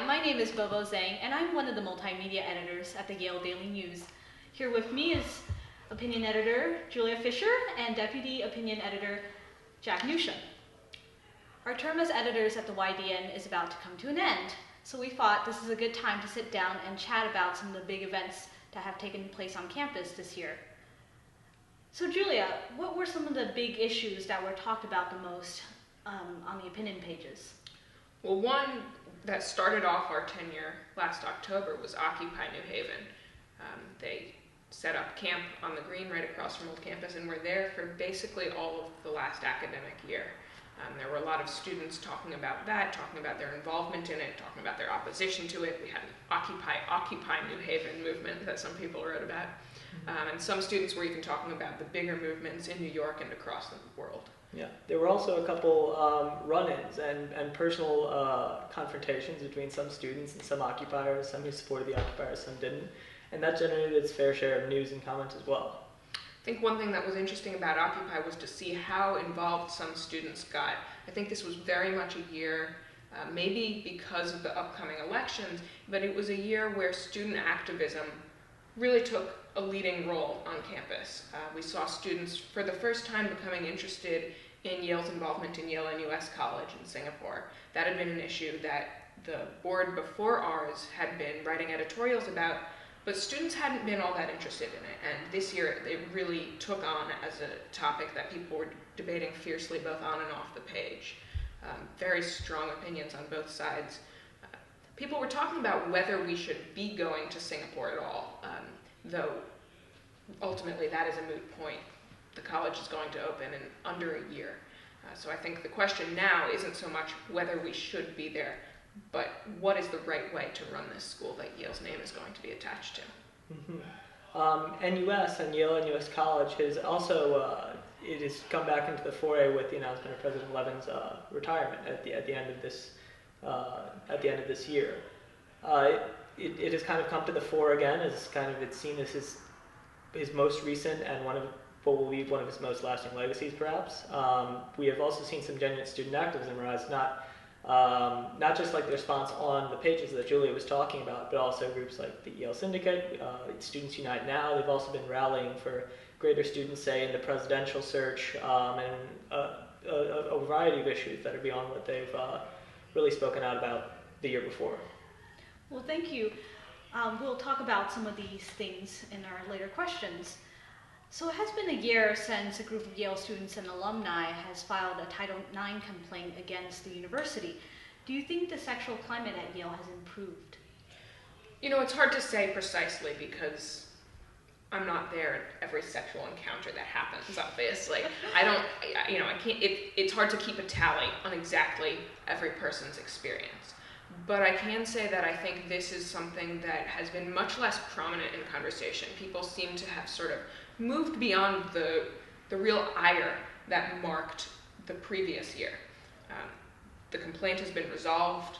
my name is Baobao Zhang, and I'm one of the multimedia editors at the Yale Daily News. Here with me is opinion editor Julia Fisher and deputy opinion editor Jack Newsham. Our term as editors at the YDN is about to come to an end, so we thought this is a good time to sit down and chat about some of the big events that have taken place on campus this year. So Julia, what were some of the big issues that were talked about the most on the opinion pages? Well, one that started off our tenure last October was Occupy New Haven. They set up camp on the green right across from Old Campus and were there for basically all of the last academic year. There were a lot of students talking about that, talking about their involvement in it, talking about their opposition to it. We had an Occupy New Haven movement that some people wrote about. And some students were even talking about the bigger movements in New York and across the world. Yeah, there were also a couple run-ins and personal confrontations between some students and some occupiers, some who supported the occupiers, some didn't. And that generated its fair share of news and comment as well. I think one thing that was interesting about Occupy was to see how involved some students got. I think this was very much a year, maybe because of the upcoming elections, but it was a year where student activism really took a leading role on campus. We saw students for the first time becoming interested in Yale's involvement in Yale and NUS College in Singapore. That had been an issue that the board before ours had been writing editorials about, but students hadn't been all that interested in it. And this year it really took on as a topic that people were debating fiercely both on and off the page. Very strong opinions on both sides. People were talking about whether we should be going to Singapore at all, though ultimately that is a moot point. The college is going to open in under a year. So I think the question now isn't so much whether we should be there, but what is the right way to run this school that Yale's name is going to be attached to. NUS and Yale and NUS College has also it has come back into the foray with the announcement of President Levin's retirement at the end of this year. It has kind of come to the fore again as kind of it's seen as his most recent and what will be one of his most lasting legacies, perhaps. We have also seen some genuine student activism rise, not just like the response on the pages that Julia was talking about, but also groups like the Yale Syndicate, Students Unite Now. They've also been rallying for greater student say in the presidential search and a variety of issues that are beyond what they've really spoken out about the year before. Well, thank you. We'll talk about some of these things in our later questions. So it has been a year since a group of Yale students and alumni has filed a Title IX complaint against the university. Do you think the sexual climate at Yale has improved? You know, it's hard to say precisely because I'm not there at every sexual encounter that happens, obviously. I can't, it's hard to keep a tally on exactly every person's experience. But I can say that I think this is something that has been much less prominent in conversation. People seem to have sort of moved beyond the real ire that marked the previous year. The complaint has been resolved.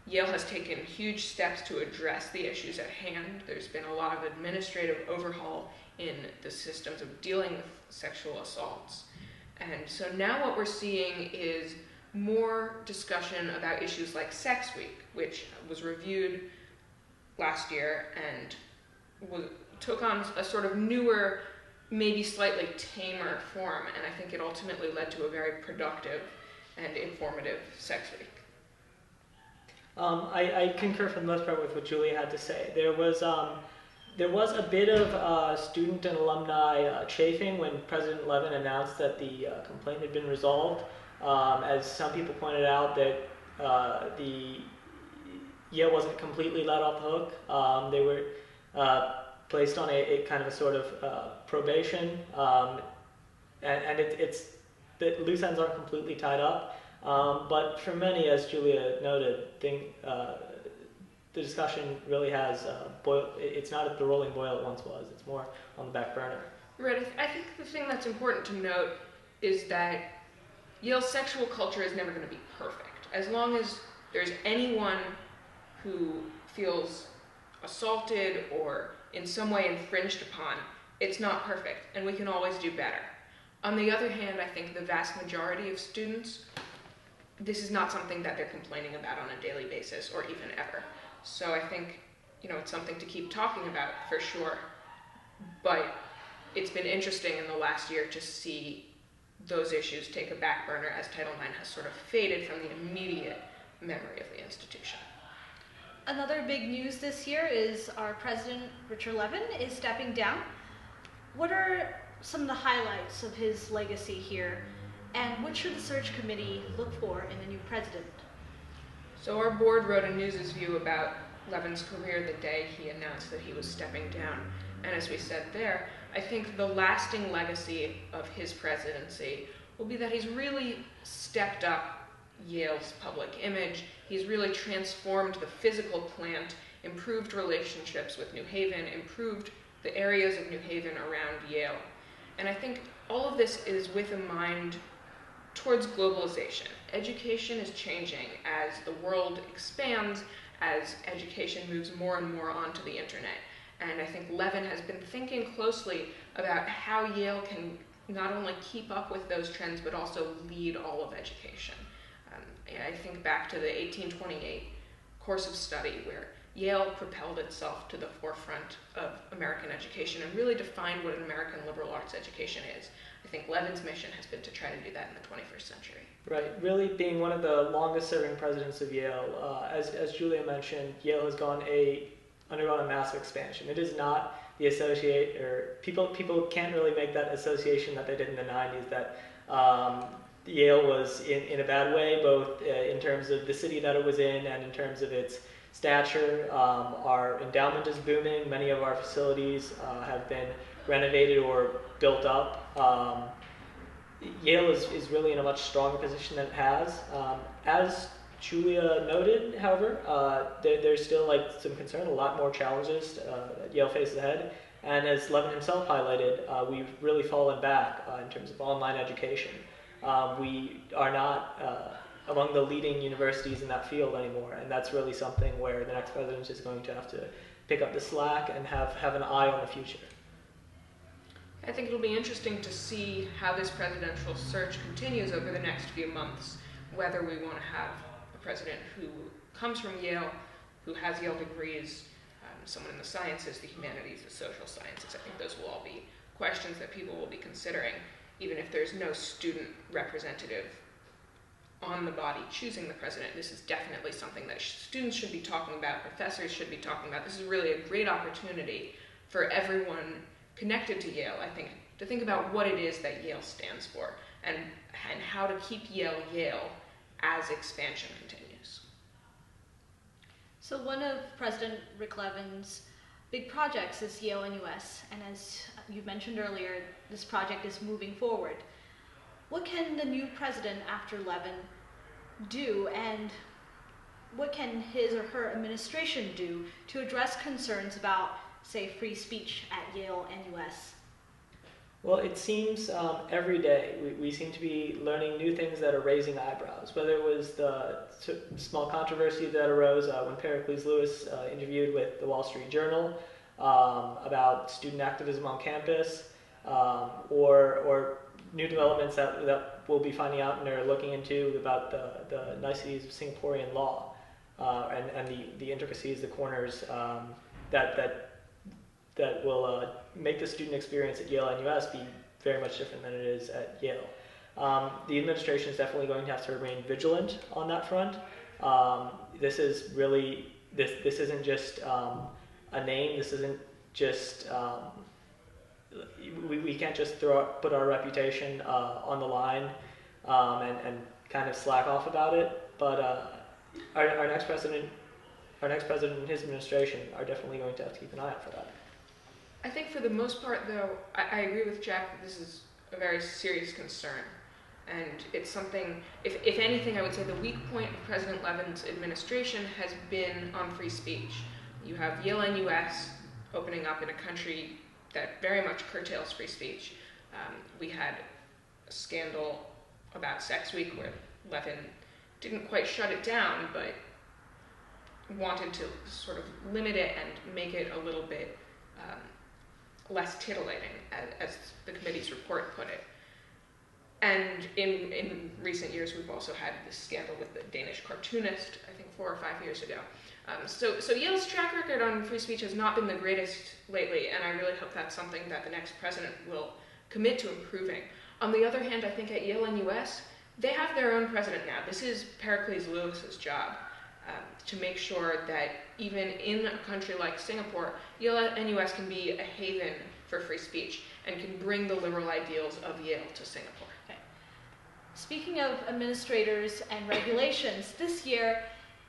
Yale has taken huge steps to address the issues at hand. There's been a lot of administrative overhaul in the systems of dealing with sexual assaults. And so now what we're seeing is more discussion about issues like Sex Week, which was reviewed last year and took on a sort of newer, maybe slightly tamer form, and I think it ultimately led to a very productive and informative Sex Week. I concur for the most part with what Julia had to say. There was a bit of student and alumni chafing when President Levin announced that the complaint had been resolved. As some people pointed out, that the Yale wasn't completely let off the hook. They were placed on a kind of a sort of probation, and the loose ends aren't completely tied up. But for many, as Julia noted, the discussion really has boiled. It's not at the rolling boil it once was. It's more on the back burner. Right. I think the thing that's important to note is that Yale's sexual culture is never going to be perfect. As long as there's anyone who feels assaulted or in some way infringed upon, it's not perfect, and we can always do better. On the other hand, I think the vast majority of students this is not something that they're complaining about on a daily basis or even ever. So I think, it's something to keep talking about for sure. But it's been interesting in the last year to see those issues take a back burner as Title IX has sort of faded from the immediate memory of the institution. Another big news this year is our President Richard Levin is stepping down. What are some of the highlights of his legacy here, and what should the search committee look for in a new president? So our board wrote a News's view about Levin's career the day he announced that he was stepping down. And as we said there, I think the lasting legacy of his presidency will be that he's really stepped up Yale's public image. He's really transformed the physical plant, improved relationships with New Haven, improved the areas of New Haven around Yale. And I think all of this is with a mind towards globalization. Education is changing as the world expands, as education moves more and more onto the internet. And I think Levin has been thinking closely about how Yale can not only keep up with those trends, but also lead all of education. I think back to the 1828 course of study where Yale propelled itself to the forefront of American education and really defined what an American liberal arts education is. I think Levin's mission has been to try to do that in the 21st century. Right, really being one of the longest serving presidents of Yale. As Julia mentioned, Yale has undergone a massive expansion. It is not the people can't really make that association that they did in the 90s, that Yale was in a bad way, both in terms of the city that it was in and in terms of its stature. Our endowment is booming. Many of our facilities have been renovated or built up. Yale is really in a much stronger position than it has. As Julia noted, however, there's still some concern, a lot more challenges that Yale faces ahead. And as Levin himself highlighted, we've really fallen back in terms of online education. We are not among the leading universities in that field anymore, and that's really something where the next president is going to have to pick up the slack and have an eye on the future. I think it'll be interesting to see how this presidential search continues over the next few months, whether we want to have a president who comes from Yale, who has Yale degrees, someone in the sciences, the humanities, the social sciences. I think those will all be questions that people will be considering, even if there's no student representative on the body choosing the president. This is definitely something that students should be talking about, professors should be talking about. This is really a great opportunity for everyone connected to Yale, I think, to think about what it is that Yale stands for and how to keep Yale Yale as expansion continues. So one of President Rick Levin's big projects is Yale and NUS, and as you mentioned earlier, this project is moving forward. What can the new president after Levin do, and what can his or her administration do to address concerns about, say, free speech at Yale and NUS? Well, it seems every day we seem to be learning new things that are raising eyebrows, whether it was the small controversy that arose when Pericles Lewis interviewed with the Wall Street Journal about student activism on campus, or new developments that we'll be finding out and are looking into about the niceties of Singaporean law and the intricacies, the corners that will make the student experience at Yale and NUS be very much different than it is at Yale. The administration is definitely going to have to remain vigilant on that front. This is really, this isn't just a name, this isn't just, we can't just put our reputation on the line and kind of slack off about it, but our next president and his administration are definitely going to have to keep an eye out for that. I think for the most part, though, I agree with Jack that this is a very serious concern. And it's something, if anything, I would say the weak point of President Levin's administration has been on free speech. You have Yale and NUS opening up in a country that very much curtails free speech. We had a scandal about Sex Week where Levin didn't quite shut it down, but wanted to sort of limit it and make it a little bit less titillating, as the committee's report put it. And in recent years, we've also had this scandal with the Danish cartoonist, I think 4 or 5 years ago. So Yale's track record on free speech has not been the greatest lately, and I really hope that's something that the next president will commit to improving. On the other hand, I think at Yale and NUS, they have their own president now. This is Pericles Lewis's job to make sure that even in a country like Singapore, Yale and NUS can be a haven for free speech and can bring the liberal ideals of Yale to Singapore. Okay. Speaking of administrators and regulations, this year,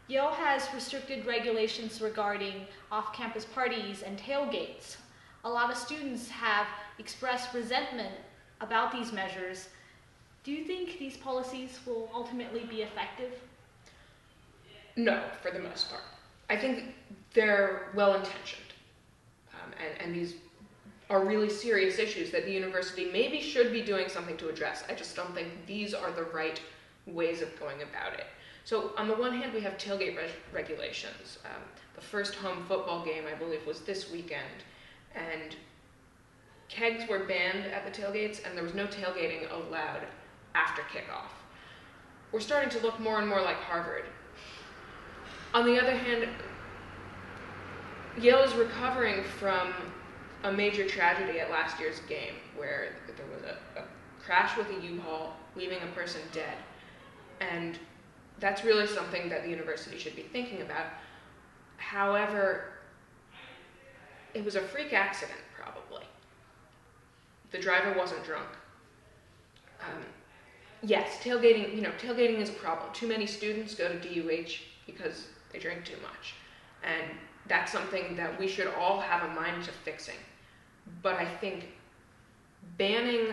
Yale has restricted regulations regarding off-campus parties and tailgates. A lot of students have expressed resentment about these measures. Do you think these policies will ultimately be effective? No, for the most part. I think they're well-intentioned, and these are really serious issues that the university maybe should be doing something to address. I just don't think these are the right ways of going about it. So on the one hand, we have tailgate regulations. The first home football game, I believe, was this weekend, and kegs were banned at the tailgates, and there was no tailgating allowed after kickoff. We're starting to look more and more like Harvard. On the other hand, Yale is recovering from a major tragedy at last year's game, where there was a crash with a U-Haul, leaving a person dead. And that's really something that the university should be thinking about. However, it was a freak accident, probably. The driver wasn't drunk. Yes, tailgating is a problem. Too many students go to DUH because they drink too much. And that's something that we should all have a mind to fixing. But I think banning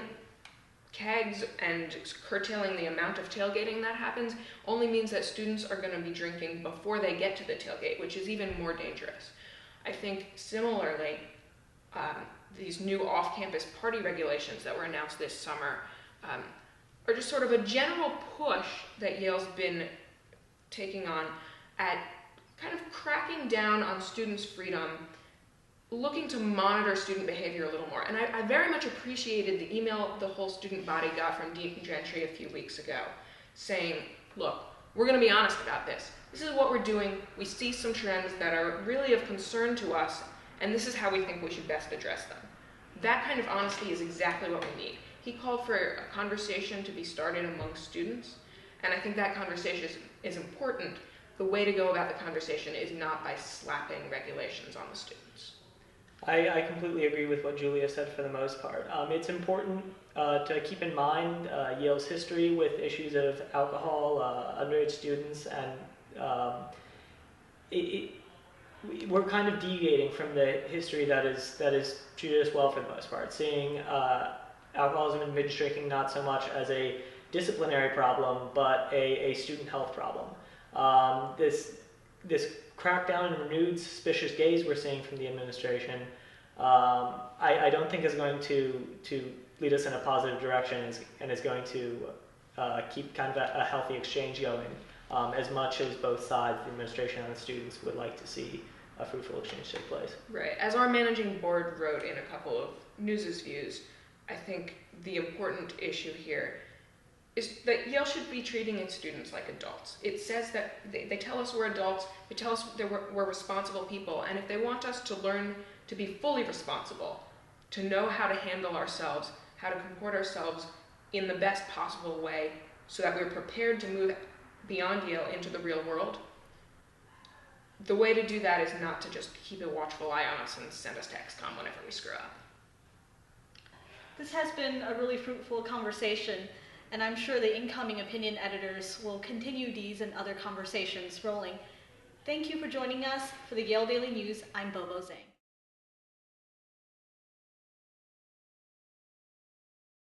kegs and curtailing the amount of tailgating that happens only means that students are going to be drinking before they get to the tailgate, which is even more dangerous. I think similarly, these new off-campus party regulations that were announced this summer are just sort of a general push that Yale's been taking on at kind of cracking down on students' freedom, looking to monitor student behavior a little more. And I very much appreciated the email the whole student body got from Dean Gentry a few weeks ago, saying, look, we're going to be honest about this. This is what we're doing. We see some trends that are really of concern to us, and this is how we think we should best address them. That kind of honesty is exactly what we need. He called for a conversation to be started among students, and I think that conversation is important. The way to go about the conversation is not by slapping regulations on the students. I completely agree with what Julia said for the most part. It's important to keep in mind Yale's history with issues of alcohol, underage students, and we're kind of deviating from the history that is treated us well for the most part, seeing alcoholism and binge drinking not so much as a disciplinary problem, but a student health problem. This crackdown and renewed suspicious gaze we're seeing from the administration, I don't think is going to lead us in a positive direction and is going to keep kind of a healthy exchange going, as much as both sides, the administration and the students, would like to see a fruitful exchange take place. Right. As our managing board wrote in a couple of News's views, I think the important issue here is that Yale should be treating its students like adults. It says that they tell us we're adults, they tell us that we're responsible people, and if they want us to learn to be fully responsible, to know how to handle ourselves, how to comport ourselves in the best possible way so that we're prepared to move beyond Yale into the real world, the way to do that is not to just keep a watchful eye on us and send us to XCOM whenever we screw up. This has been a really fruitful conversation, and I'm sure the incoming opinion editors will continue these and other conversations rolling. Thank you for joining us. For the Yale Daily News, I'm Baobao Zhang.